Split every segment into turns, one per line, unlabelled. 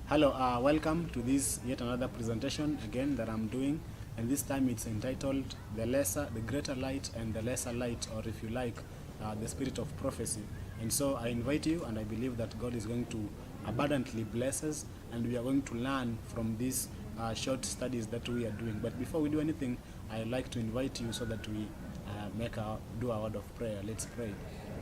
Hello, welcome to this yet another presentation again that I'm doing, and this time it's entitled the Greater Light and the Lesser Light, or if you like, the Spirit of Prophecy. And so I invite you, and I believe that God is going to abundantly bless us, and we are going to learn from these short studies that we are doing. But before we do anything, I'd like to invite you so that we do our word of prayer. Let's pray.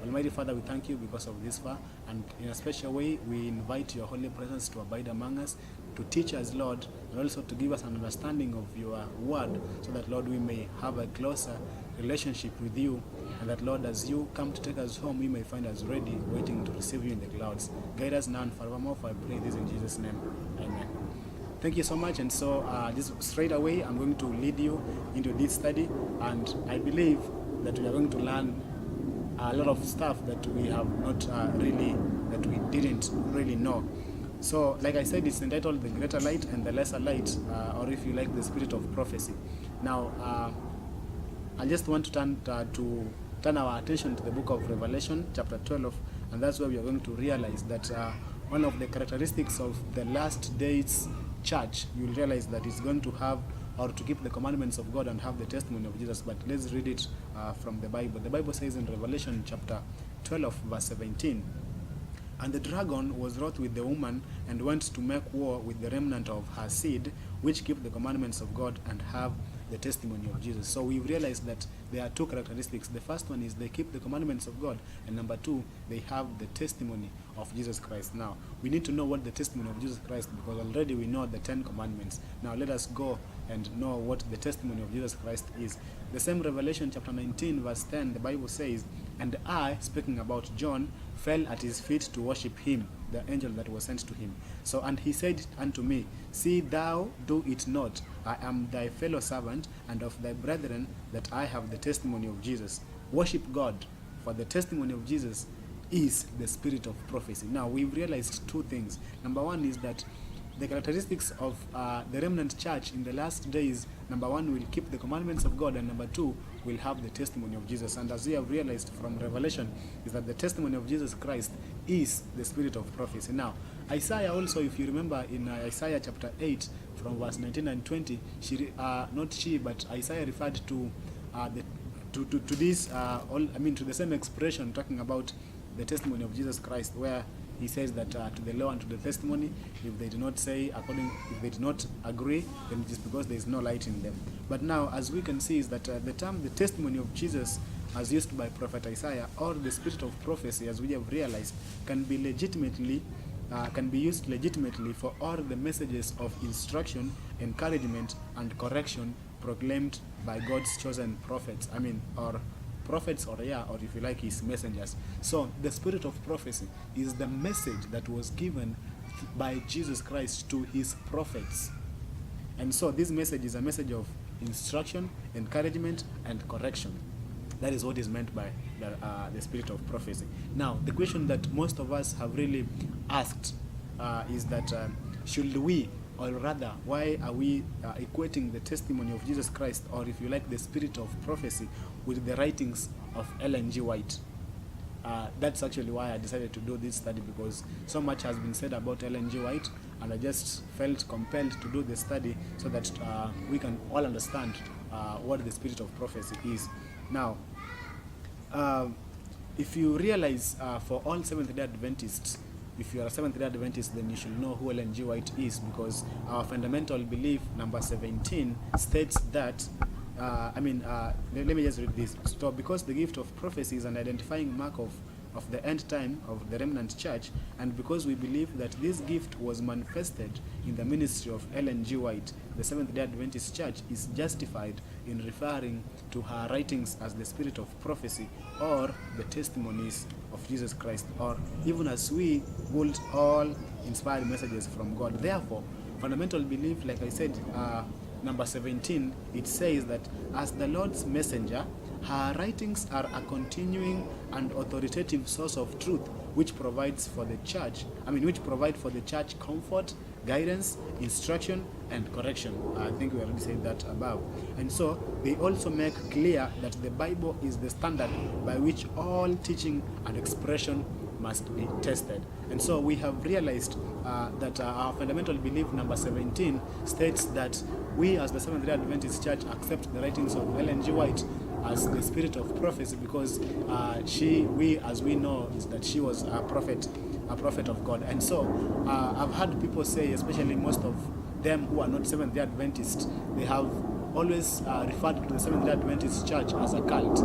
Almighty Father, we thank you because of this far, and in a special way, we invite your holy presence to abide among us, to teach us, Lord, and also to give us an understanding of your word, so that, Lord, we may have a closer relationship with you, and that, Lord, as you come to take us home, we may find us ready, waiting to receive you in the clouds. Guide us now and forevermore, for I pray this in Jesus' name. Amen. Thank you so much. And so just straight away, I'm going to lead you into this study, and I believe that we are going to learn a lot of stuff that we have not that we didn't really know. So, like I said, it's entitled The Greater Light and the Lesser Light, or if you like, the Spirit of Prophecy. Now, I just want to turn our attention to the book of Revelation, chapter 12, and that's where we are going to realize that one of the characteristics of the last days church, you'll realize that it's going to have, or to keep the commandments of God and have the testimony of Jesus. But let's read it from the Bible. The Bible says in Revelation chapter 12, verse 17, "And the dragon was wroth with the woman, and went to make war with the remnant of her seed, which keep the commandments of God and have the testimony of Jesus." So we realize that there are two characteristics. The first one is they keep the commandments of God, and number two, they have the testimony of Jesus Christ. Now, we need to know what the testimony of Jesus Christ, because already we know the 10 commandments. Now, let us go and know what the testimony of Jesus Christ is. The same Revelation chapter 19, verse 10, the Bible says, "And I," speaking about John, "fell at his feet to worship him," the angel that was sent to him. "So, and he said unto me, See thou do it not. I am thy fellow servant and of thy brethren, that I have the testimony of Jesus." Worship God, for the testimony of Jesus is the spirit of prophecy. Now, we've realized two things. Number one is that the characteristics of the remnant church in the last days, number one, will keep the commandments of God, and number two, will have the testimony of Jesus. And as we have realized from Revelation, is that the testimony of Jesus Christ is the spirit of prophecy. Now, Isaiah also, if you remember in Isaiah chapter 8, from verse 19 and 20, but Isaiah referred to to the same expression, talking about the testimony of Jesus Christ, where he says that to the law and to the testimony, if they do not if they do not agree, then it is because there is no light in them. But now, as we can see, is that the term the testimony of Jesus, as used by Prophet Isaiah, or the spirit of prophecy, as we have realized, can be used legitimately for all the messages of instruction, encouragement, and correction proclaimed by God's chosen prophets. Or if you like, his messengers. So the spirit of prophecy is the message that was given by Jesus Christ to his prophets. And so this message is a message of instruction, encouragement, and correction. That is what is meant by the spirit of prophecy. Now, the question that most of us have really asked is that should we, or rather, why are we equating the testimony of Jesus Christ, or if you like, the spirit of prophecy, with the writings of Ellen G. White? That's actually why I decided to do this study, because so much has been said about Ellen G. White, and I just felt compelled to do the study so that we can all understand what the spirit of prophecy is. Now, if you realize, for all Seventh-day Adventists, if you are a Seventh-day Adventist, then you should know who Ellen G. White is, because our fundamental belief, number 17, states that, let me just read this. So, because the gift of prophecy is an identifying mark of the end time of the remnant church, and because we believe that this gift was manifested in the ministry of Ellen G. White, the Seventh-day Adventist Church is justified in referring to her writings as the spirit of prophecy, or the testimonies of Jesus Christ, or even as we would all inspired messages from God. Therefore, fundamental belief, like I said, number 17, it says that as the Lord's messenger, her writings are a continuing and authoritative source of truth, which provides for the church comfort, guidance, instruction, and correction. I think we already said that above. And so they also make clear that the Bible is the standard by which all teaching and expression must be tested. And so we have realized our fundamental belief number 17 states that we as the Seventh-day Adventist Church accept the writings of Ellen G. White as the spirit of prophecy, because as we know, is that she was a prophet of God. And so I've heard people say, especially most of them who are not Seventh-day Adventists, they have always referred to the Seventh-day Adventist Church as a cult.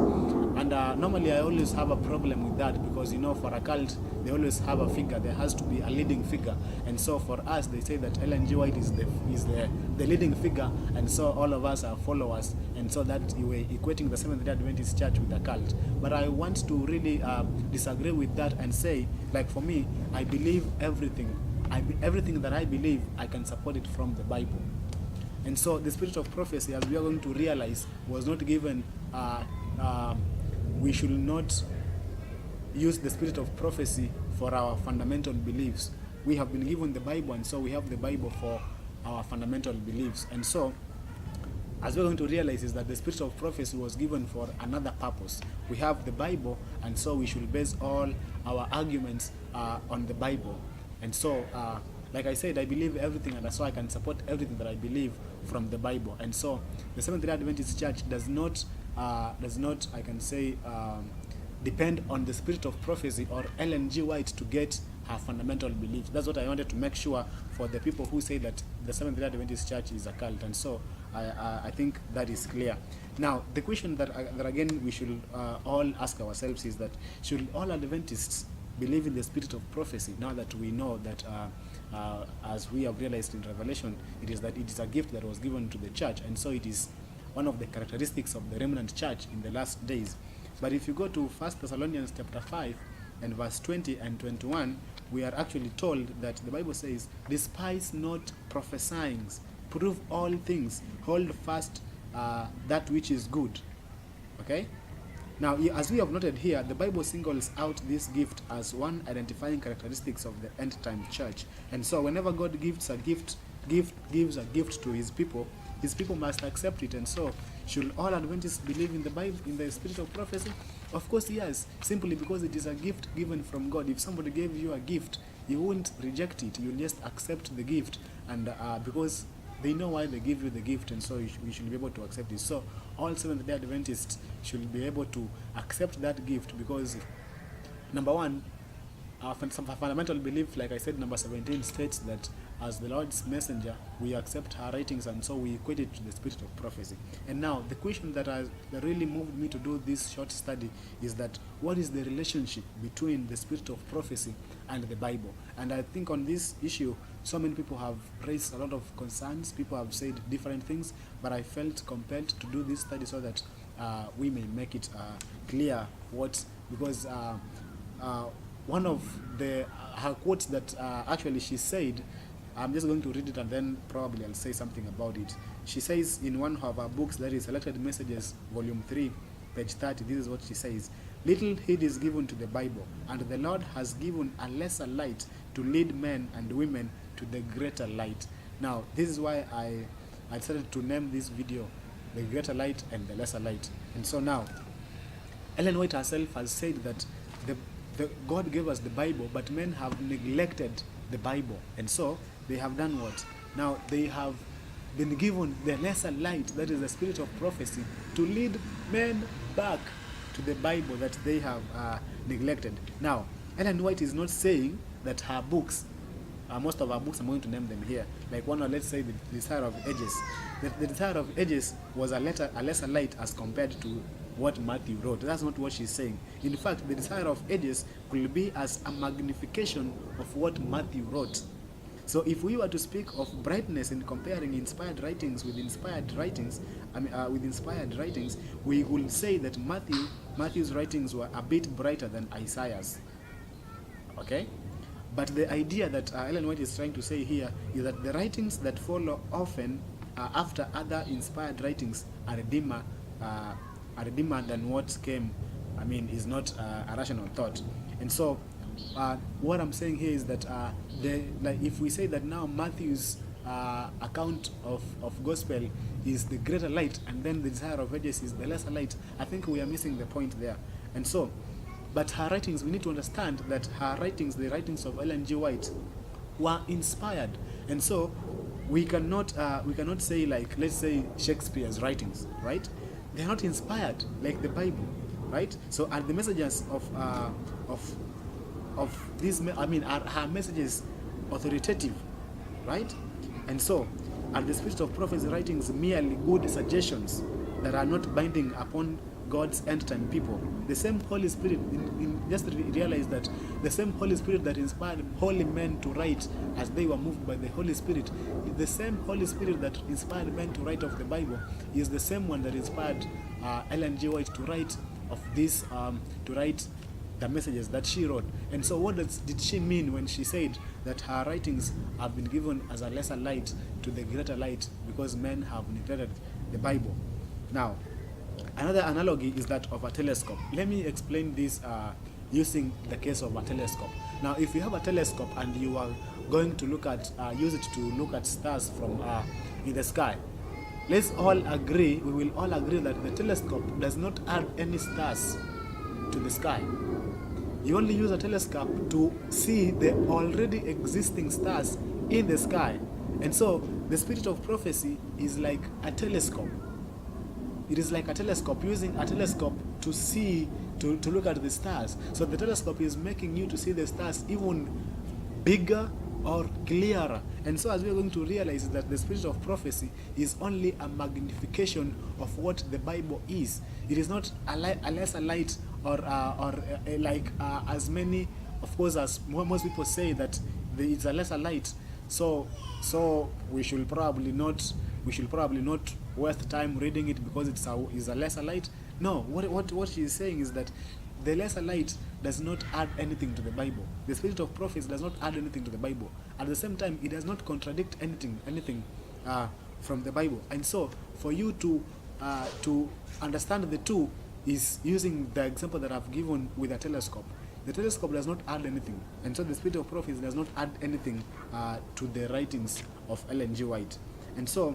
And normally I always have a problem with that, because for a cult they always have a figure. There has to be a leading figure, and so for us they say that Ellen G. White is the leading figure, and so all of us are followers, and so that we're equating the Seventh-day Adventist Church with a cult. But I want to really disagree with that and say, like, for me, I believe everything that I believe, I can support it from the Bible. And so the spirit of prophecy, as we are going to realize, was not given. We should not use the spirit of prophecy for our fundamental beliefs. We have been given the Bible, and so we have the Bible for our fundamental beliefs. And so, as we're going to realize, is that the spirit of prophecy was given for another purpose. We have the Bible, and so we should base all our arguments on the Bible. And so, like I said, I believe everything, and so I can support everything that I believe from the Bible. And so, the Seventh-day Adventist Church does not, I can say, depend on the spirit of prophecy or Ellen G. White to get her fundamental beliefs. That's what I wanted to make sure for the people who say that the Seventh-day Adventist Church is a cult. And so, I think that is clear. Now, the question that again we should all ask ourselves is that, should all Adventists believe in the spirit of prophecy, now that we know that as we have realized in Revelation, it is a gift that was given to the church, and so it is one of the characteristics of the remnant church in the last days. But if you go to 1 Thessalonians chapter 5 and verse 20 and 21, we are actually told that the Bible says, despise not prophesying, prove all things, hold fast that which is good. Okay? Now, as we have noted here, the Bible singles out this gift as one identifying characteristics of the end-time church. And so whenever God gives a gift to his people must accept it. And so, should all Adventists believe in the Bible, in the spirit of prophecy? Of course, yes, simply because it is a gift given from God. If somebody gave you a gift, you won't reject it. You'll just accept the gift, and because they know why they give you the gift, and so we should be able to accept it. So all Seventh-day Adventists should be able to accept that gift, because number one, some fundamental belief, like I said, number 17 states that as the Lord's messenger, we accept her writings, and so we equate it to the spirit of prophecy. And now, the question that really moved me to do this short study is that, what is the relationship between the spirit of prophecy and the Bible? And I think on this issue, so many people have raised a lot of concerns. People have said different things, but I felt compelled to do this study so that we may make it clear because one of her quotes that actually she said, I'm just going to read it and then probably I'll say something about it. She says in one of her books, that is Selected Messages, Volume 3, page 30, this is what she says. Little heed is given to the Bible, and the Lord has given a lesser light to lead men and women to the greater light. Now, this is why I decided to name this video, The Greater Light and the Lesser Light. And so now, Ellen White herself has said that God gave us the Bible, but men have neglected the Bible. And so, they have done what? Now, they have been given the lesser light, that is the spirit of prophecy, to lead men back to the Bible that they have neglected. Now, Ellen White is not saying that her books, most of her books, I'm going to name them here, like one, let's say the Desire of Ages. The Desire of Ages was a lesser light as compared to what Matthew wrote. That's not what she's saying. In fact, the Desire of Ages could be as a magnification of what Matthew wrote. So if we were to speak of brightness in comparing inspired writings with inspired writings, we will say that Matthew's writings were a bit brighter than Isaiah's. Okay? But the idea that Ellen White is trying to say here is that the writings that follow often after other inspired writings are dimmer than what came, is not a rational thought. And so what I'm saying here is that if we say that now Matthew's account of gospel is the greater light, and then the Desire of Ages is the lesser light, I think we are missing the point there. And so, but her writings, we need to understand that her writings, the writings of Ellen G. White, were inspired. And so we cannot say, like, let's say Shakespeare's writings, right? They are not inspired like the Bible, right? So are the messages of these, are her messages authoritative, right? And so are the spirit of prophecy writings merely good suggestions that are not binding upon God's end-time people? The same Holy Spirit, just realize that the same Holy Spirit that inspired holy men to write as they were moved by the Holy Spirit, the same Holy Spirit that inspired men to write of the Bible is the same one that inspired Ellen G. White to write of this, to write the messages that she wrote. And so what did she mean when she said that her writings have been given as a lesser light to the greater light because men have neglected the Bible? Now, another analogy is that of a telescope. Let me explain this using the case of a telescope. Now, if you have a telescope and you are going to look at, use it to look at stars from in the sky, let's all agree, we will all agree that the telescope does not add any stars to the sky. You only use a telescope to see the already existing stars in the sky. And so the spirit of prophecy is like a telescope. It is like a telescope, using a telescope to see, to look at the stars. So the telescope is making you to see the stars even bigger or clearer. And so as we are going to realize that the spirit of prophecy is only a magnification of what the Bible is. It is not a lesser light or as many, of course, as most people say that it's a lesser light. So we should probably not waste time reading it because it's a lesser light. No, what she is saying is that the lesser light does not add anything to the Bible. The spirit of prophecy does not add anything to the Bible. At the same time, it does not contradict anything from the Bible. And so, for you to understand the two is using the example that I've given with a telescope. The telescope does not add anything, and so the spirit of prophecy does not add anything to the writings of Ellen G. White. And so,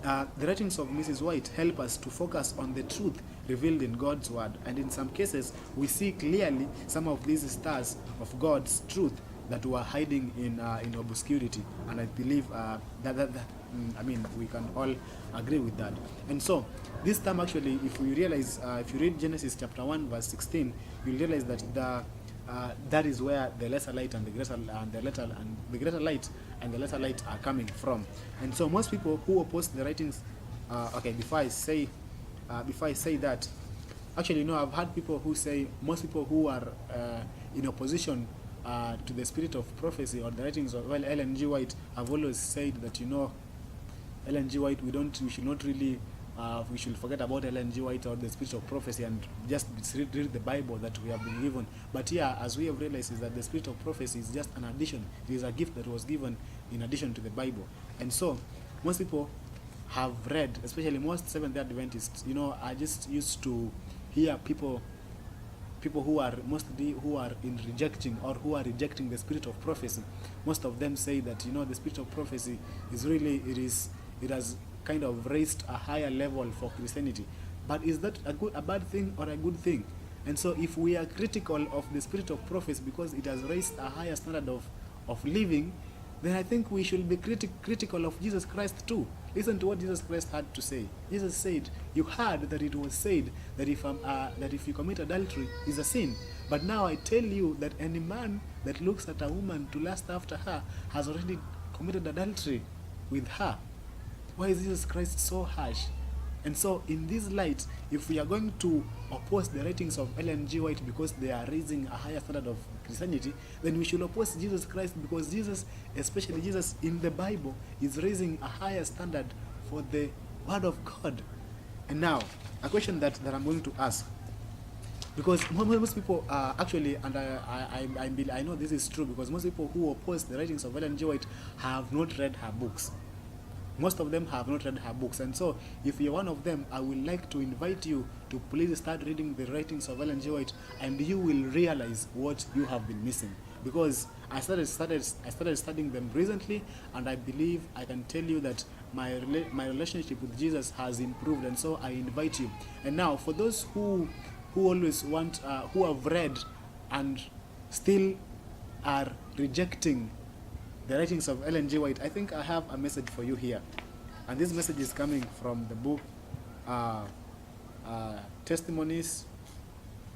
the writings of Mrs. White help us to focus on the truth revealed in God's word, and in some cases we see clearly some of these stars of God's truth that were hiding in obscurity, and I believe we can all agree with that. And so this time, actually, if we realize, if you read Genesis chapter 1 verse 16, you'll realize that that is where the lesser light and the greater greater light and the lesser light are coming from. And so most people who oppose the writings, before I say that, actually, I've had people who say, most people who are in opposition to the spirit of prophecy or the writings of Ellen G. White have always said that, Ellen G. White, we should not really, we should forget about Ellen G. White or the spirit of prophecy and just read the Bible that we have been given. But here, as we have realized, is that the spirit of prophecy is just an addition. It is a gift that was given in addition to the Bible. And so, most people have read, especially most Seventh-day Adventists, I just used to hear people who are rejecting the spirit of prophecy. Most of them say that, the spirit of prophecy is really, it has kind of raised a higher level for Christianity. But is that a bad thing or a good thing? And so if we are critical of the spirit of prophecy because it has raised a higher standard of living, then I think we should be critical of Jesus Christ too. Listen to what Jesus Christ had to say. Jesus said, you heard that it was said that if you commit adultery is a sin. But now I tell you that any man that looks at a woman to lust after her has already committed adultery with her. Why is Jesus Christ so harsh? And so in this light, if we are going to oppose the writings of Ellen G. White because they are raising a higher standard of Christianity, then we should oppose Jesus Christ because Jesus, especially Jesus in the Bible, is raising a higher standard for the Word of God. And now, a question that I'm going to ask, because most people actually, and I know this is true, because most people who oppose the writings of Ellen G. White have not read her books. Most of them have not read her books. And so, if you're one of them, I would like to invite you to please start reading the writings of Ellen G. White, and you will realize what you have been missing. Because I started studying them recently, and I believe I can tell you that my relationship with Jesus has improved. And so I invite you. And now, for those who always want, who have read and still are rejecting the writings of Ellen G. White, I think I have a message for you here. And this message is coming from the book Testimonies,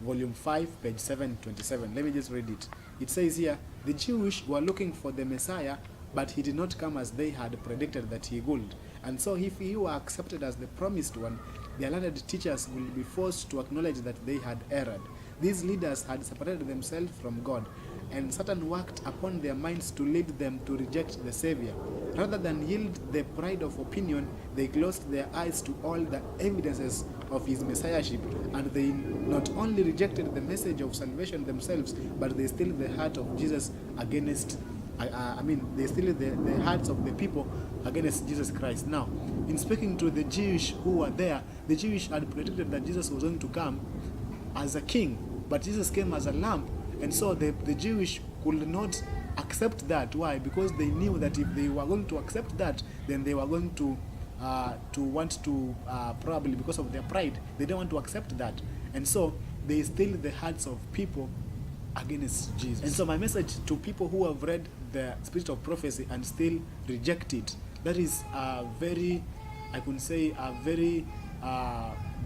Volume 5, page 727. Let me just read it. It says here, the Jewish were looking for the Messiah, but he did not come as they had predicted that he would. And so if he were accepted as the promised one, their learned teachers will be forced to acknowledge that they had erred. These leaders had separated themselves from God, and Satan worked upon their minds to lead them to reject the Savior. Rather than yield the pride of opinion, they closed their eyes to all the evidences of his messiahship, and they not only rejected the message of salvation themselves, but they steeled the heart of Jesus against they steeled the hearts of the people against Jesus Christ. Now, in speaking to the Jewish who were there, the Jewish had predicted that Jesus was going to come as a king, but Jesus came as a lamb, and so the Jewish could not accept that. Why? Because they knew that if they were going to accept that, then they were going to want to probably, because of their pride, they don't want to accept that, and so they steal the hearts of people against Jesus. And so my message to people who have read the Spirit of Prophecy and still reject it, that is a very, I could say, a very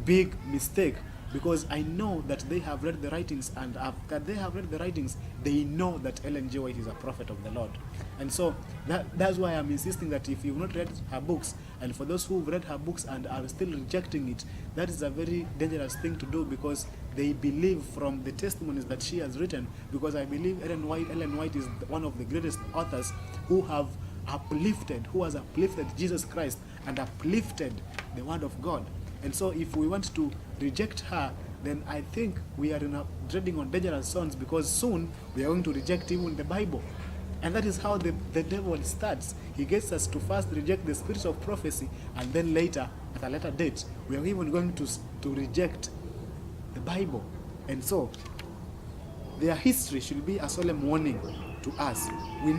big mistake, because I know that they have read the writings, and after they have read the writings, they know that Ellen G. White is a prophet of the Lord. And so that's why I'm insisting that if you've not read her books, and for those who've read her books and are still rejecting it, that is a very dangerous thing to do, because they believe from the testimonies that she has written, because I believe Ellen White is one of the greatest authors who has uplifted Jesus Christ and uplifted the Word of God. And so if we want to reject her, then I think we are treading on dangerous zones, because soon we are going to reject even the Bible. And that is how the devil starts. He gets us to first reject the Spirit of Prophecy, and then later, at a later date, we are even going to reject the Bible. And so their history should be a solemn warning to us. We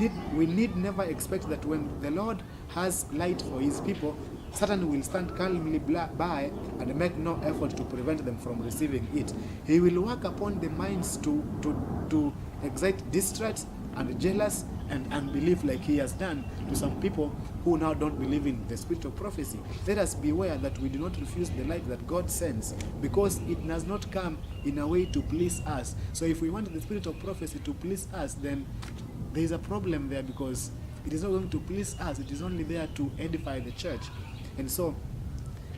need never expect that when the Lord has light for his people, Satan will stand calmly by and make no effort to prevent them from receiving it. He will work upon the minds to excite distrust and jealous and unbelief, like he has done to some people who now don't believe in the Spirit of Prophecy. Let us beware that we do not refuse the light that God sends, because it does not come in a way to please us. So if we want the Spirit of Prophecy to please us, then there is a problem there, because it is not going to please us. It is only there to edify the church. And so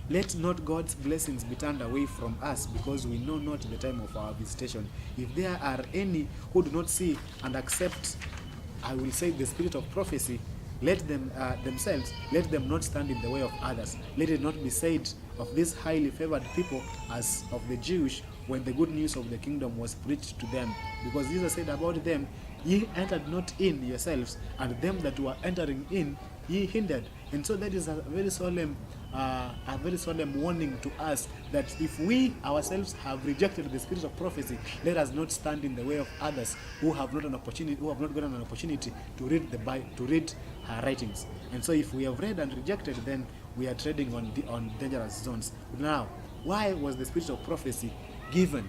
let not God's blessings be turned away from us, because we know not the time of our visitation. If there are any who do not see and accept, I will say, the Spirit of Prophecy, let them themselves, let them not stand in the way of others. Let it not be said of these highly favored people as of the Jewish, when the good news of the kingdom was preached to them. Because Jesus said about them, ye entered not in yourselves, and them that were entering in ye hindered. And so that is a very solemn warning to us, that if we ourselves have rejected the Spirit of Prophecy, let us not stand in the way of others who have not gotten an opportunity to read the Bible, to read her writings. And so if we have read and rejected, then we are treading on dangerous zones. Now, why was the Spirit of Prophecy given?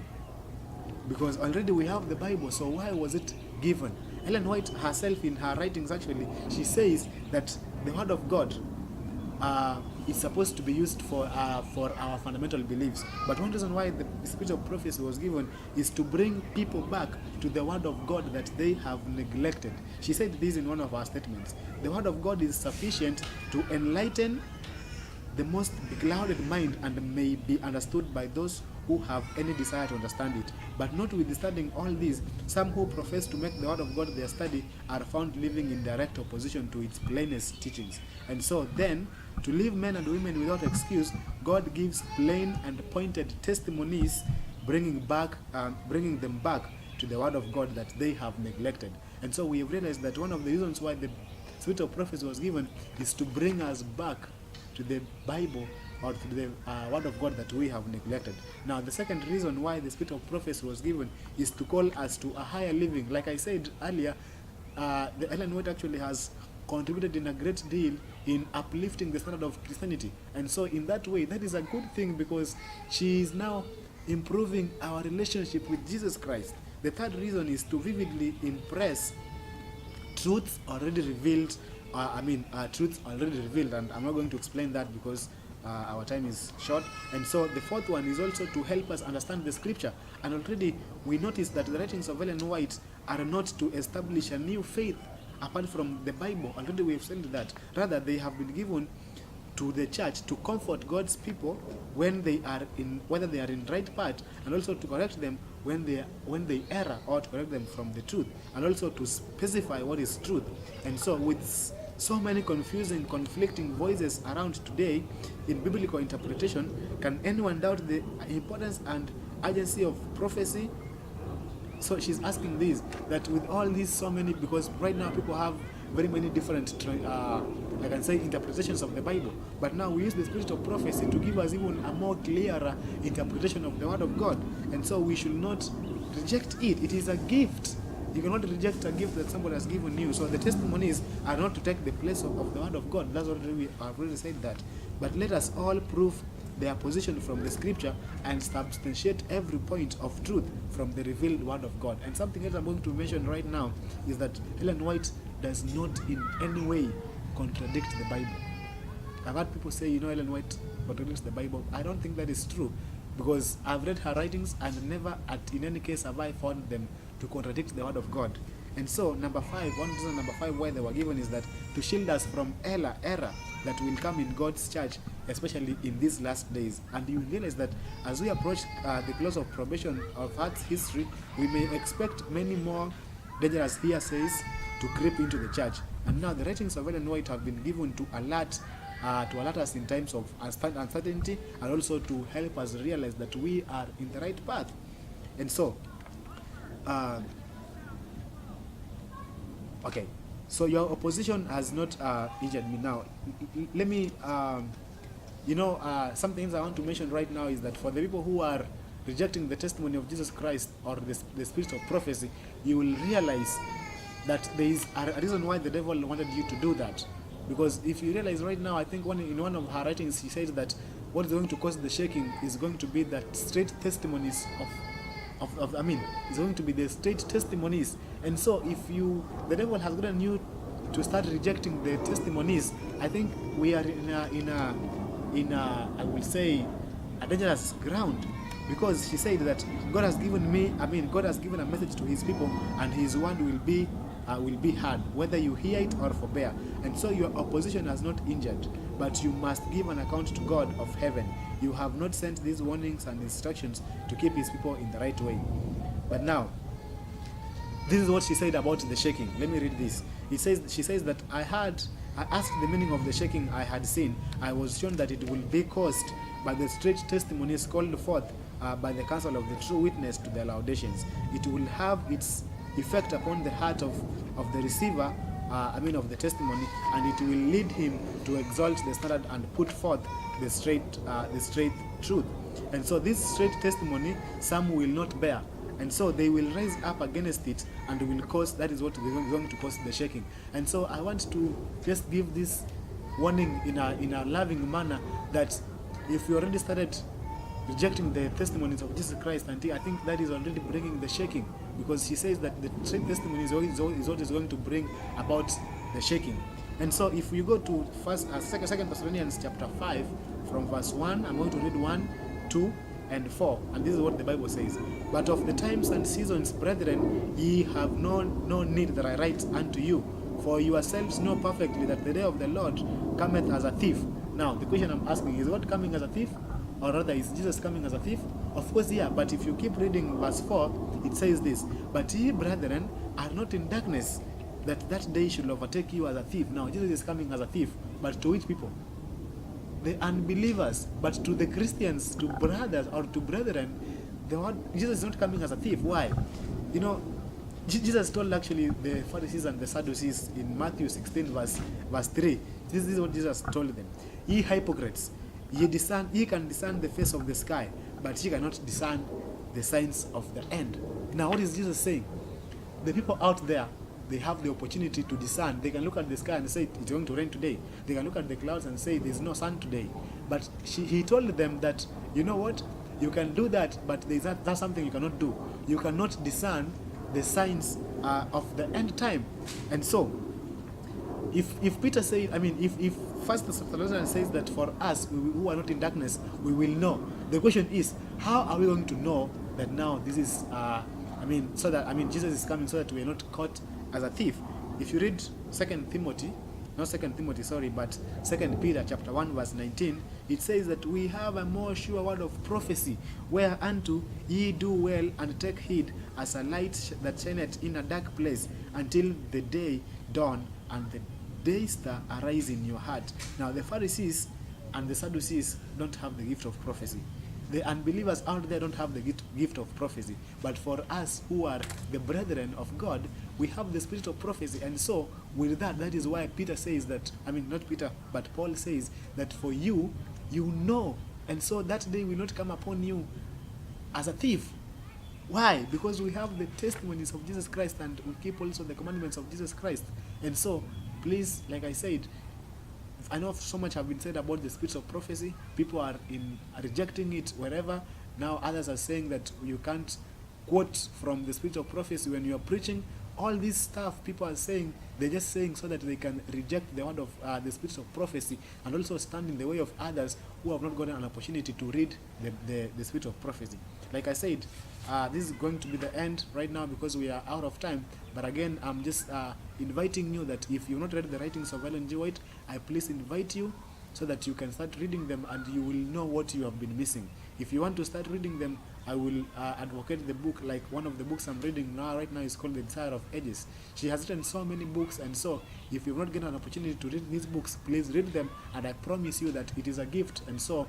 Because already we have the Bible, so why was it given? Ellen White herself, in her writings, actually, she says that the Word of God is supposed to be used for our fundamental beliefs. But one reason why the Spirit of Prophecy was given is to bring people back to the Word of God that they have neglected. She said this in one of her statements: the Word of God is sufficient to enlighten the most beclouded mind, and may be understood by those who have any desire to understand it. But notwithstanding all these, some who profess to make the Word of God their study are found living in direct opposition to its plainest teachings. And so then, to leave men and women without excuse, God gives plain and pointed testimonies, bringing them back to the Word of God that they have neglected. And so we have realized that one of the reasons why the Spirit of Prophecy was given is to bring us back to the Bible, or to the Word of God that we have neglected. Now, the second reason why the Spirit of Prophecy was given is to call us to a higher living. Like I said earlier, the Ellen White actually has contributed in a great deal in uplifting the standard of Christianity. And so in that way, that is a good thing, because she is now improving our relationship with Jesus Christ. The third reason is to vividly impress truths already revealed. Truths already revealed, and I'm not going to explain that because our time is short. And so the fourth one is also to help us understand the scripture. And already we notice that the writings of Ellen White are not to establish a new faith apart from the Bible. Already we have said that. Rather, they have been given to the church to comfort God's people when they are in, whether they are in right path, and also to correct them when they err, or to correct them from the truth, and also to specify what is truth. And so with so many confusing, conflicting voices around today in biblical interpretation, can anyone doubt the importance and urgency of prophecy? So she's asking this, that with all these so many, because right now people have very many different I can say interpretations of the Bible, but now we use the spirit of prophecy to give us even a more clearer interpretation of the word of God. And so we should not reject it. It is a gift. You cannot reject a gift that somebody has given you. So the testimonies are not to take the place of the word of God. That's already, we have already said that. But let us all prove their position from the scripture and substantiate every point of truth from the revealed word of God. And something else I'm going to mention right now is that Ellen White does not in any way contradict the Bible. I've heard people say, Ellen White contradicts the Bible. I don't think that is true, because I've read her writings and never in any case have I found them to contradict the word of God. And so one reason number five why they were given is that to shield us from error that will come in God's church, especially in these last days. And you realize that as we approach the close of probation of Earth's history, we may expect many more dangerous hearsays to creep into the church. And now the writings of Ellen White have been given to alert us in times of uncertainty, and also to help us realize that we are in the right path. And so, okay, so your opposition has not injured me. Now, let me, some things I want to mention right now is that for the people who are rejecting the testimony of Jesus Christ or the spirit of prophecy, you will realize that there is a reason why the devil wanted you to do that. Because if you realize right now, I think in one of her writings, she said that what is going to cause the shaking is going to be that straight testimonies is going to be the straight testimonies. And so if the devil has gotten you to start rejecting the testimonies, I think we are in a I will say a dangerous ground, because she said that God has given a message to his people, and his word will be heard, whether you hear it or forbear. And so your opposition has not injured, but you must give an account to God of heaven. You have not sent these warnings and instructions to keep his people in the right way. But now, this is what she said about the shaking. Let me read this. She says that I asked the meaning of the shaking I had seen. I was shown that it will be caused by the straight testimonies called forth by the counsel of the true witness to the Laodiceans. It will have its effect upon the heart of the receiver, of the testimony, and it will lead him to exalt the standard and put forth the straight truth. And so this straight testimony, some will not bear, and so they will rise up against it and will cause, that is what is going to cause the shaking. And so I want to just give this warning in a loving manner, that if you already started rejecting the testimonies of Jesus Christ, and I think that is already bringing the shaking, because she says that the straight testimony is what is going to bring about the shaking. And so if you go to Second Thessalonians chapter 5 from verse 1, I'm going to read 1, 2, and 4, and this is what the Bible says. But of the times and seasons, brethren, ye have no need that I write unto you, for yourselves know perfectly that the day of the Lord cometh as a thief. Now the question I'm asking is, what coming as a thief? Or rather, is Jesus coming as a thief? Of course, yeah, but if you keep reading verse 4, it says this: but ye, brethren, are not in darkness, that day should overtake you as a thief. Now, Jesus is coming as a thief, but to which people? The unbelievers. But to the Christians, to brothers or to brethren, Jesus is not coming as a thief. Why? Jesus told actually the Pharisees and the Sadducees in Matthew 16 verse 3. This is what Jesus told them: ye hypocrites, ye can discern the face of the sky, but ye cannot discern the signs of the end. Now, what is Jesus saying? The people out there, they have the opportunity to discern. They can look at the sky and say it's going to rain today. They can look at the clouds and say there's no sun today. But he told them that, you know what? You can do that, but that's something you cannot do. You cannot discern the signs of the end time. And so, if Peter said, I mean, if First Thessalonians says that for us who are not in darkness, we will know. The question is, how are we going to know that now this is, Jesus is coming so that we are not caught as a thief? If you read 2 Timothy, but 2 Peter chapter 1 verse 19, it says that we have a more sure word of prophecy, whereunto ye do well and take heed, as a light that shineth in a dark place, until the day dawn and the day star arise in your heart. Now the Pharisees and the Sadducees don't have the gift of prophecy. The unbelievers out there don't have the gift of prophecy. But for us who are the brethren of God, we have the spirit of prophecy. And so with that is why Peter says that, not Peter, but Paul says that for you, you know. And so that day will not come upon you as a thief. Why? Because we have the testimonies of Jesus Christ, and we keep also the commandments of Jesus Christ. And so, please, like I said, I know so much have been said about the spirits of prophecy. People are rejecting it wherever. Now others are saying that you can't quote from the spirit of prophecy when you are preaching. All this stuff people are saying, they're just saying so that they can reject the word of the spirits of prophecy, and also stand in the way of others who have not gotten an opportunity to read the spirit of prophecy. Like I said, this is going to be the end right now because we are out of time. But again, I'm just inviting you that if you've not read the writings of Ellen G. White, I please invite you so that you can start reading them and you will know what you have been missing. If you want to start reading them, I will advocate the book. Like one of the books I'm reading right now is called The Desire of Ages. She has written so many books, and so if you've not gotten an opportunity to read these books, please read them, and I promise you that it is a gift, and so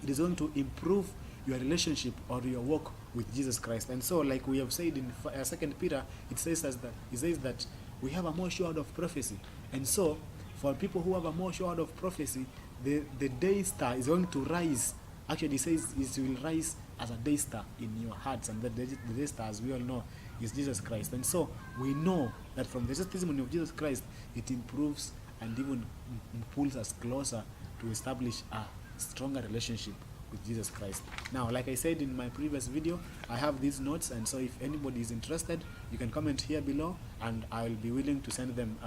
it is going to improve your relationship or your walk with Jesus Christ. And so, like we have said in 2 Peter, it says that we have a more sure word of prophecy. And so, for people who have a more sure word of prophecy, the day star is going to rise. Actually, it says it will rise as a day star in your hearts, and that the day star, as we all know, is Jesus Christ. And so, we know that from the testimony of Jesus Christ, it improves and even pulls us closer to establish a stronger relationship with Jesus Christ. Now, like I said in my previous video, I have these notes, and so if anybody is interested, you can comment here below, and I'll be willing to send them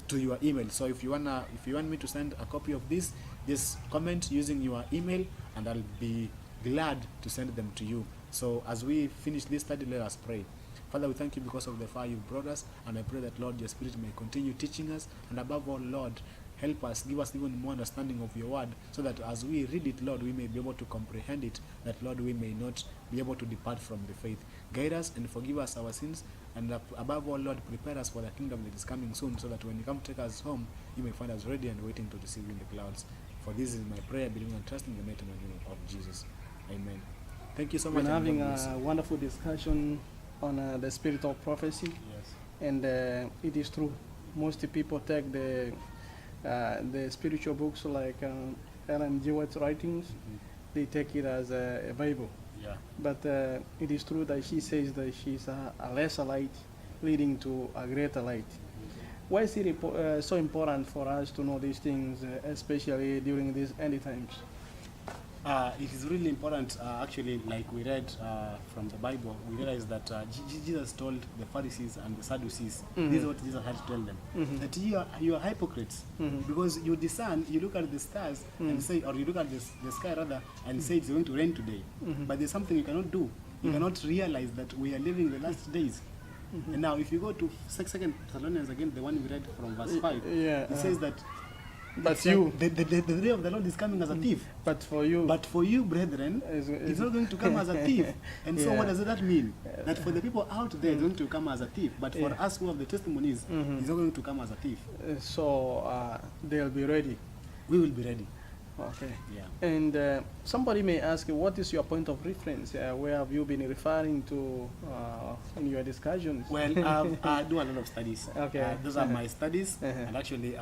to your email. So if you want me to send a copy of this, just comment using your email, and I'll be glad to send them to you. So as we finish this study, let us pray. Father, we thank you because of the far you've brought us, and I pray that, Lord, your Spirit may continue teaching us, and above all, Lord, help us, give us even more understanding of your word, so that as we read it, Lord, we may be able to comprehend it, that, Lord, we may not be able to depart from the faith. Guide us and forgive us our sins, and above all, Lord, prepare us for the kingdom that is coming soon, so that when you come to take us home, you may find us ready and waiting to receive you in the clouds. For this is my prayer, believing and trusting in the mighty name of Jesus. Amen. Thank you so much.
We're having a wonderful discussion on the spirit of prophecy.
Yes.
And it is true. Most people take the spiritual books like Ellen G. White's writings, they take it as a Bible.
Yeah.
But it is true that she says that she's a lesser light leading to a greater light. Why is it so important for us to know these things, especially during these end times?
It is really important, actually, like we read from the Bible, we realize that Jesus told the Pharisees and the Sadducees, this is what Jesus had to tell them, that you are hypocrites, because you discern, you look at the stars and say, or you look at the sky rather, and say it's going to rain today, but there's something you cannot do. You cannot realize that we are living the last days. And now, if you go to 2 Thessalonians again, the one we read from verse 5, it says that
but you,
the day of the Lord is coming as a thief.
But for you,
brethren, it's not going to come as a thief. And so what does that mean? That for the people out there, it's going to come as a thief. But for us who have the testimonies, it's not going to come as a thief.
So they'll be ready.
We will be ready.
Okay.
Yeah.
And somebody may ask, what is your point of reference? Where have you been referring to in your discussions?
Well, I do a lot of studies.
Okay.
Those are my studies, and actually,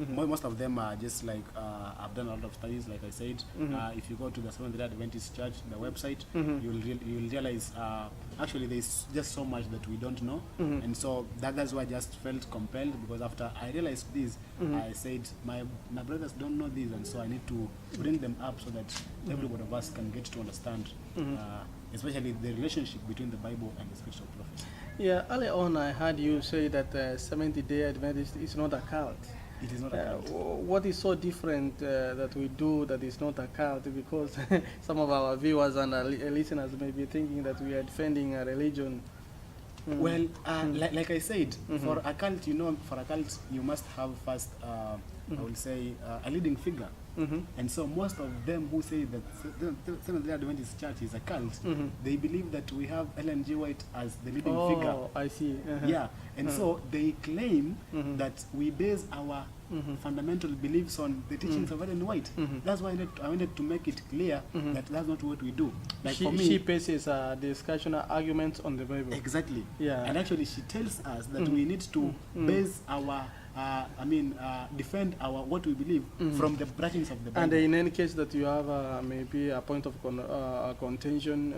most of them are just like I've done a lot of studies. Like I said, if you go to the Seventh-day Adventist Church, the website, you'll realize actually there's just so much that we don't know, and so that's why I just felt compelled, because after I realized this, I said my brothers don't know this, and so I need to bring them up so that every one of us can get to understand especially the relationship between the Bible and the spirit of prophecy.
Yeah, early on I heard you say that 70-day Adventist is not a cult.
It is not a cult.
What is so different that we do that is not a cult? Because some of our viewers and listeners may be thinking that we are defending a religion.
Well, like I said, for a cult, for a cult, you must have first, I will say, a leading figure. And so most of them who say that Seventh-day Adventist Church is a cult, they believe that we have Ellen G. White as the leading figure.
Oh, I see.
Yeah, and so they claim that we base our fundamental beliefs on the teachings of Ellen White. That's why I wanted to make it clear that that's not what we do. Like for me,
she bases discussion arguments on the Bible.
Exactly.
Yeah.
And actually, she tells us that we need to base our, defend our what we believe from the writings of the Bible.
And in any case that you have maybe a point of contention,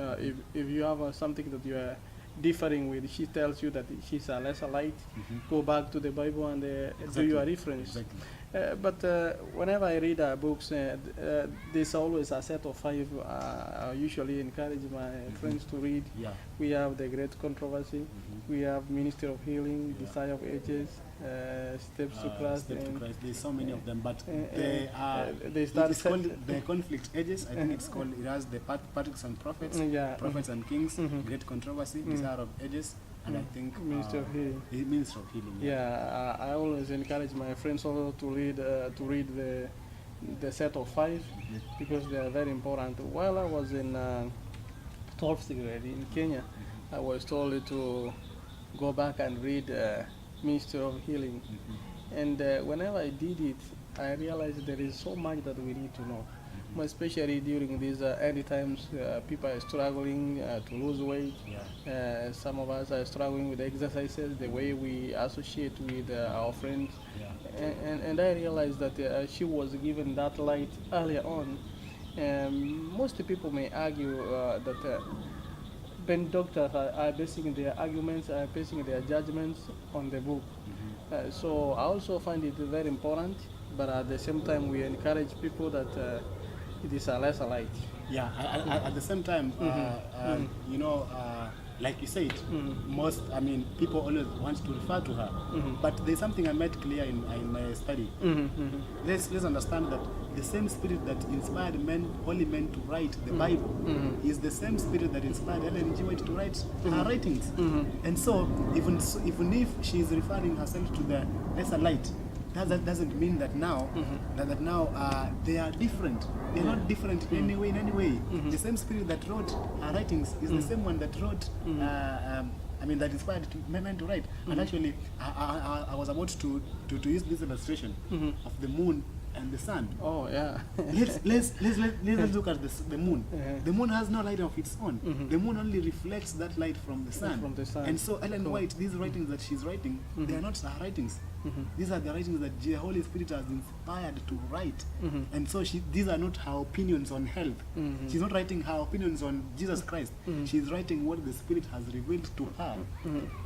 if you have something that you are differing with, she tells you that she's a lesser light. Go back to the Bible and do your reference.
Exactly.
But whenever I read books, there's always a set of 5 I usually encourage my friends to read.
Yeah.
We have The Great Controversy, we have Ministry of Healing, Desire of Ages, Steps to Christ.
Steps to Christ. There's so many of them, but
they start
it's called the Conflict Ages. I think it's called, it has the Patriarchs and Prophets, Prophets and Kings, Great Controversy, Desire of Ages, and I think
Ministry of Healing.
Ministry of Healing.
Yeah, I always encourage my friends also to read the set of 5 because they are very important. While I was in 12th grade in Kenya, I was told to go back and read Ministry of Healing, and whenever I did it, I realized there is so much that we need to know. Especially during these end times, people are struggling to lose weight.
Yeah.
Some of us are struggling with exercises, the way we associate with our friends.
Yeah.
And I realized that she was given that light earlier on. Most people may argue that when doctors are basing their arguments, are basing their judgments on the book. So I also find it very important, but at the same time we encourage people that it is a lesser light.
Yeah, at the same time, like you said, people always want to refer to her. But there's something I made clear in my study. Let's understand that the same spirit that inspired holy men to write the Bible is the same spirit that inspired Ellen G. White to write her writings. And so, even if she is referring herself to the lesser light, that doesn't mean that now they are different. They're not different in any way. The same spirit that wrote her writings is the same one that wrote that inspired men to write. And actually, I was about to use this illustration of the moon and the sun.
Oh yeah.
let's look at the moon. The moon has no light of its own. The moon only reflects that light from the sun. And so Ellen White, these writings that she's writing, they are not her writings. These are the writings that the Holy Spirit has inspired to write. And so these are not her opinions on health. She's not writing her opinions on Jesus Christ. She's writing what the Spirit has revealed to her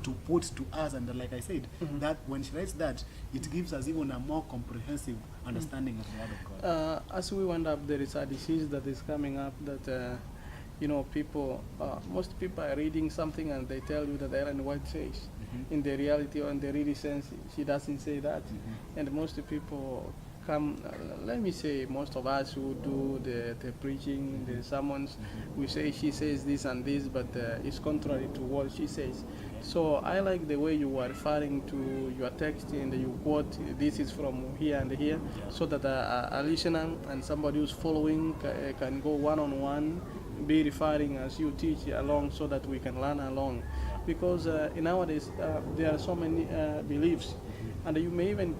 to put to us. And like I said, that when she writes that, it gives us even a more comprehensive understanding of the Word of God.
As we wind up, there is a disease that is coming up that most people are reading something and they tell you that Ellen White says. In the reality or in the really sense, she doesn't say that. And most people come, let me say, most of us who do the preaching, the sermons, we say she says this and this, but it's contrary to what she says. So I like the way you are referring to your text and you quote, this is from here and here, so that a listener and somebody who's following can go one-on-one, be referring as you teach along so that we can learn along. Because nowadays there are so many beliefs, and you may even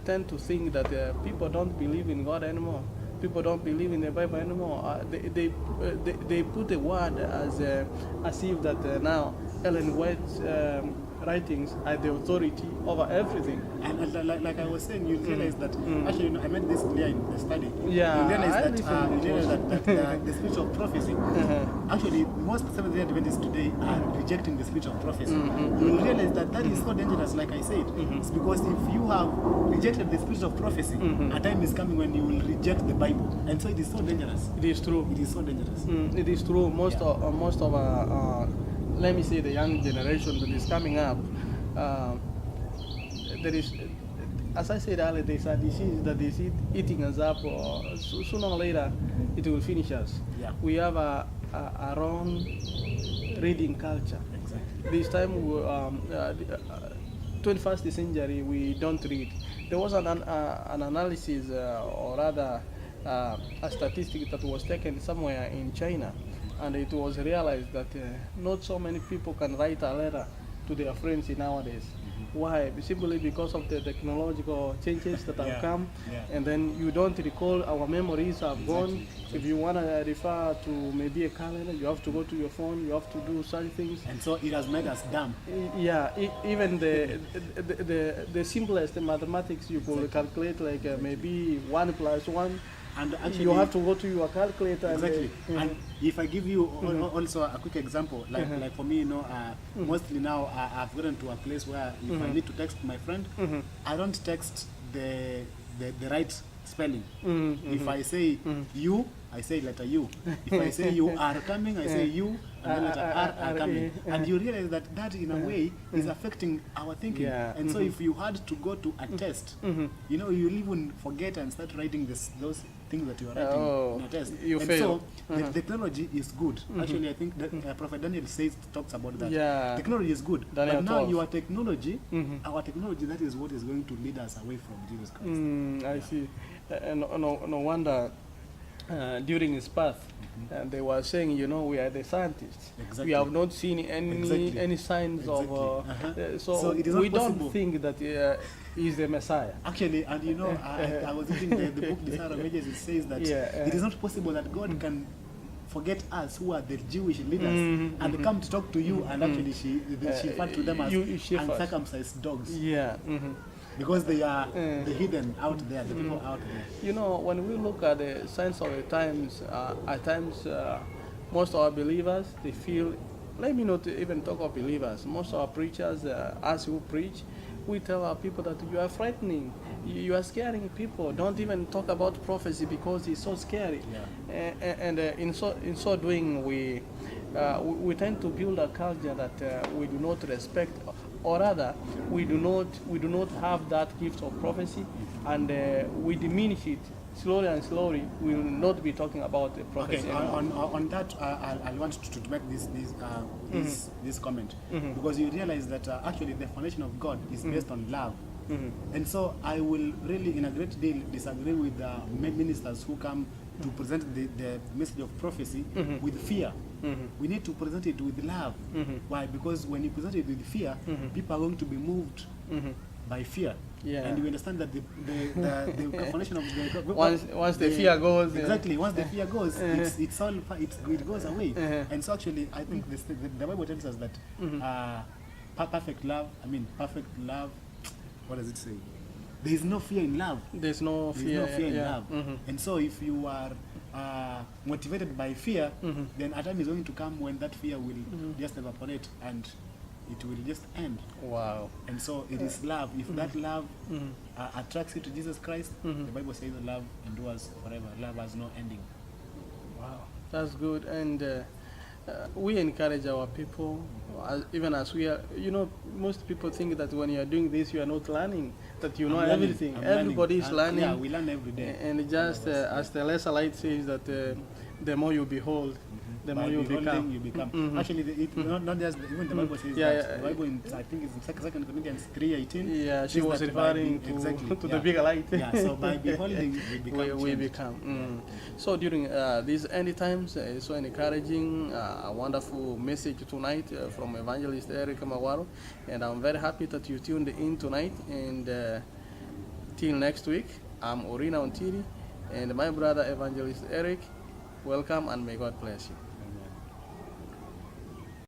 tend to think that people don't believe in God anymore. People don't believe in the Bible anymore. They put the word as if that now Ellen White's writings are the authority over everything.
And like I was saying, you realize that actually, I made this clear in the study.
Yeah,
you realize
I
that
listened to
the spirit of prophecy. Actually, most Seventh-day Adventists today are rejecting the spirit of prophecy. You will realize that that is so dangerous. Like I said, it's because if you have rejected the spirit of prophecy, a time is coming when you will reject the Bible, and so it is so dangerous.
It is true.
It is so dangerous.
It is true. Most of our, let me say, the young generation that is coming up, there is, as I said earlier, there is a disease that is eating us up. Sooner or later, it will finish us.
Yeah.
We have a wrong reading culture.
Exactly.
This time, 21st century, we don't read. There was an analysis, or rather, a statistic that was taken somewhere in China, and it was realized that not so many people can write a letter to their friends nowadays. Why? Simply because of the technological changes that have come, and then you don't recall, our memories have gone. If you want to refer to maybe a calendar, you have to go to your phone, you have to do such things.
And so it has made us dumb.
Yeah, even the simplest mathematics you could calculate, like maybe 1 + 1.
And actually,
you have to go to your calculator.
Exactly. And if I give you also a quick example, like for me, mostly now I've gotten to a place where if I need to text my friend, I don't text the right spelling. If I say you, I say letter U. If I say you are coming, I say you, and then letter R are coming. And you realize that in a way is affecting our thinking. And so if you had to go to a test, you'll even forget and start writing those things that you are writing in a test.
You fail.
So the technology is good. Actually, I think that Prophet Daniel talks about that.
Yeah.
Technology is good.
Daniel
but now
12.
your technology, our technology, that is what is going to lead us away from Jesus Christ.
I see. And no wonder during his path, they were saying, we are the scientists.
Exactly.
We have not seen any signs of. So it is not possible. Don't think that he's the Messiah.
Actually, and I was reading the book Desire of Ages. It says that it is not possible that God can forget us who are the Jewish leaders and come to talk to you, and actually she referred to them as uncircumcised dogs.
Yeah.
Because they are the hidden out there, the people out there.
When we look at the signs of the times, at times most of our believers, they feel, let me not even talk of believers, most of our preachers, us who preach, we tell our people that you are frightening, you are scaring people. Don't even talk about prophecy because it's so scary. And in so doing, we tend to build a culture that we do not respect, or rather, we do not have that gift of prophecy, and we diminish it slowly and slowly. We will not be talking about the prophecy.
Okay, on that, I want to make this comment, because you realize that actually the foundation of God is based on love. And so I will really, in a great deal, disagree with ministers who come to present the message of prophecy with fear. We need to present it with love. Why? Because when you present it with fear, people are going to be moved by fear. And you understand that the foundation of the
once the fear goes,
exactly, once the fear goes, it goes away. And so actually, I think the Bible tells us that perfect love. What does it say? There is no fear in love.
There's no fear
in love. And so if you are motivated by fear, then a time is going to come when that fear will just evaporate and it will just end.
Wow.
And so it is love. If that love attracts you to Jesus Christ, the Bible says that love endures forever. Love has no ending.
Wow. That's good. And we encourage our people, even as we are, most people think that when you are doing this, you are not learning, that you know everything. Everybody is learning.
Yeah, we learn every day.
And just as the lesser light says that the more you behold, the more you become.
Actually, not just even the Bible says that. The Bible, I think it's in 2 Corinthians 3:18.
Yeah, she was referring to the bigger light.
So by beholding, we
become. So during these end times, it's so encouraging, a wonderful message tonight from Evangelist Eric Magwaro, and I'm very happy that you tuned in tonight. And till next week, I'm Orina Ontiri, and my brother Evangelist Eric. Welcome, and may God bless you.